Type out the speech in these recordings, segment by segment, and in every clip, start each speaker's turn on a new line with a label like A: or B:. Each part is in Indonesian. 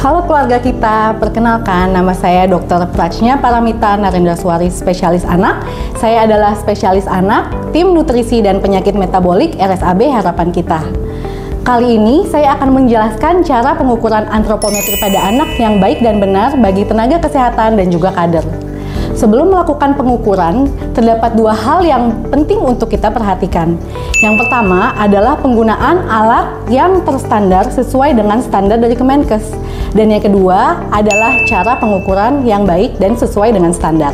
A: Halo keluarga kita, perkenalkan nama saya Dr. Prachnya Paramita Narendraswari, spesialis anak. Saya adalah spesialis anak, tim nutrisi dan penyakit metabolik RSAB Harapan Kita. Kali ini saya akan menjelaskan cara pengukuran antropometri pada anak yang baik dan benar bagi tenaga kesehatan dan juga kader. Sebelum melakukan pengukuran, terdapat dua hal yang penting untuk kita perhatikan. Yang pertama adalah penggunaan alat yang terstandar sesuai dengan standar dari Kemenkes. Dan yang kedua adalah cara pengukuran yang baik dan sesuai dengan standar.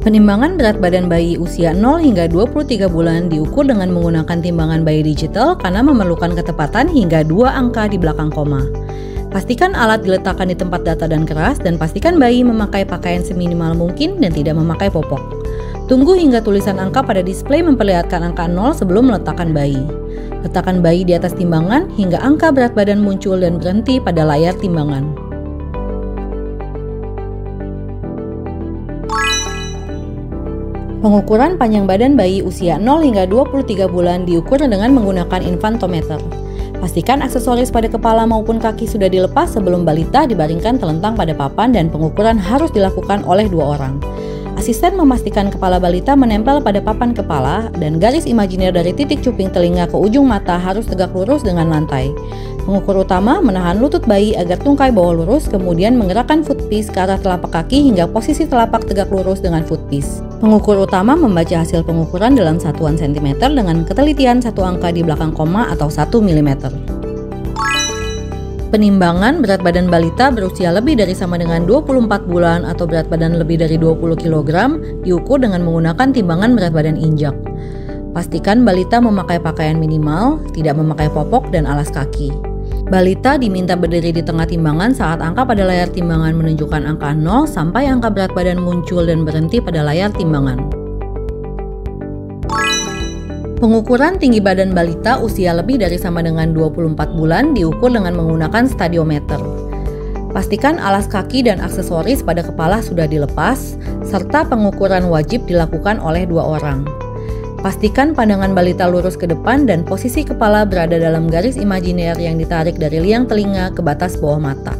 B: Penimbangan berat badan bayi usia 0 hingga 23 bulan diukur dengan menggunakan timbangan bayi digital karena memerlukan ketepatan hingga 2 angka di belakang koma. Pastikan alat diletakkan di tempat datar dan keras dan pastikan bayi memakai pakaian seminimal mungkin dan tidak memakai popok. Tunggu hingga tulisan angka pada display memperlihatkan angka 0 sebelum meletakkan bayi. Letakkan bayi di atas timbangan hingga angka berat badan muncul dan berhenti pada layar timbangan. Pengukuran panjang badan bayi usia 0 hingga 23 bulan diukur dengan menggunakan infantometer. Pastikan aksesoris pada kepala maupun kaki sudah dilepas sebelum balita dibaringkan telentang pada papan dan pengukuran harus dilakukan oleh 2 orang. Asisten memastikan kepala balita menempel pada papan kepala dan garis imajiner dari titik cuping telinga ke ujung mata harus tegak lurus dengan lantai. Pengukur utama menahan lutut bayi agar tungkai bawah lurus, kemudian menggerakkan footpiece ke arah telapak kaki hingga posisi telapak tegak lurus dengan footpiece. Pengukur utama membaca hasil pengukuran dalam satuan cm dengan ketelitian 1 angka di belakang koma atau 1 mm. Penimbangan berat badan balita berusia lebih dari sama dengan 24 bulan atau berat badan lebih dari 20 kg diukur dengan menggunakan timbangan berat badan injak. Pastikan balita memakai pakaian minimal, tidak memakai popok dan alas kaki. Balita diminta berdiri di tengah timbangan saat angka pada layar timbangan menunjukkan angka 0 sampai angka berat badan muncul dan berhenti pada layar timbangan. Pengukuran tinggi badan balita usia lebih dari sama dengan 24 bulan diukur dengan menggunakan stadiometer. Pastikan alas kaki dan aksesoris pada kepala sudah dilepas, serta pengukuran wajib dilakukan oleh 2 orang. Pastikan pandangan balita lurus ke depan dan posisi kepala berada dalam garis imajiner yang ditarik dari liang telinga ke batas bawah mata.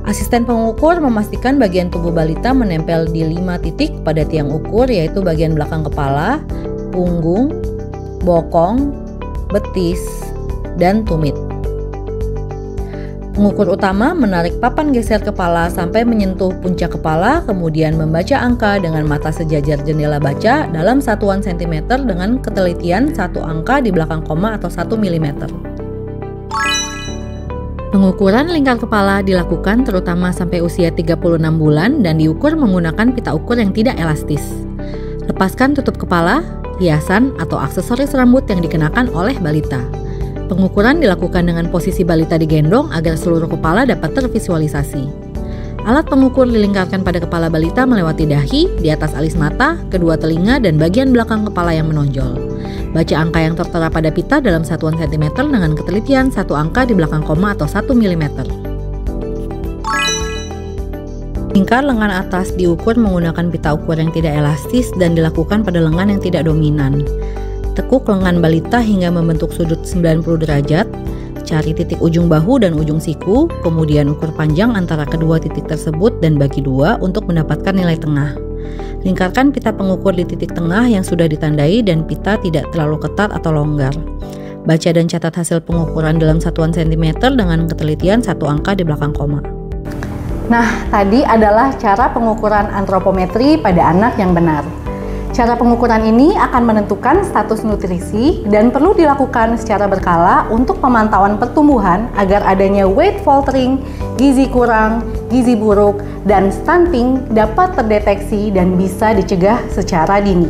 B: Asisten pengukur memastikan bagian tubuh balita menempel di 5 titik pada tiang ukur, yaitu bagian belakang kepala, punggung, bokong, betis, dan tumit. Pengukur utama menarik papan geser kepala sampai menyentuh puncak kepala, kemudian membaca angka dengan mata sejajar jendela baca dalam satuan cm dengan ketelitian 1 angka di belakang koma atau 1 mm. Pengukuran lingkar kepala dilakukan terutama sampai usia 36 bulan dan diukur menggunakan pita ukur yang tidak elastis. Lepaskan tutup kepala, hiasan, atau aksesoris rambut yang dikenakan oleh balita. Pengukuran dilakukan dengan posisi balita digendong agar seluruh kepala dapat tervisualisasi. Alat pengukur dilingkarkan pada kepala balita melewati dahi, di atas alis mata, kedua telinga, dan bagian belakang kepala yang menonjol. Baca angka yang tertera pada pita dalam satuan cm dengan ketelitian 1 angka di belakang koma atau 1 mm. Lingkar lengan atas diukur menggunakan pita ukur yang tidak elastis dan dilakukan pada lengan yang tidak dominan. Tekuk lengan balita hingga membentuk sudut 90 derajat, cari titik ujung bahu dan ujung siku, kemudian ukur panjang antara kedua titik tersebut dan bagi 2 untuk mendapatkan nilai tengah. Lingkarkan pita pengukur di titik tengah yang sudah ditandai dan pita tidak terlalu ketat atau longgar. Baca dan catat hasil pengukuran dalam satuan cm dengan ketelitian 1 angka di belakang koma.
A: Nah, tadi adalah cara pengukuran antropometri pada anak yang benar. Cara pengukuran ini akan menentukan status nutrisi dan perlu dilakukan secara berkala untuk pemantauan pertumbuhan agar adanya weight faltering, gizi kurang, gizi buruk, dan stunting dapat terdeteksi dan bisa dicegah secara dini.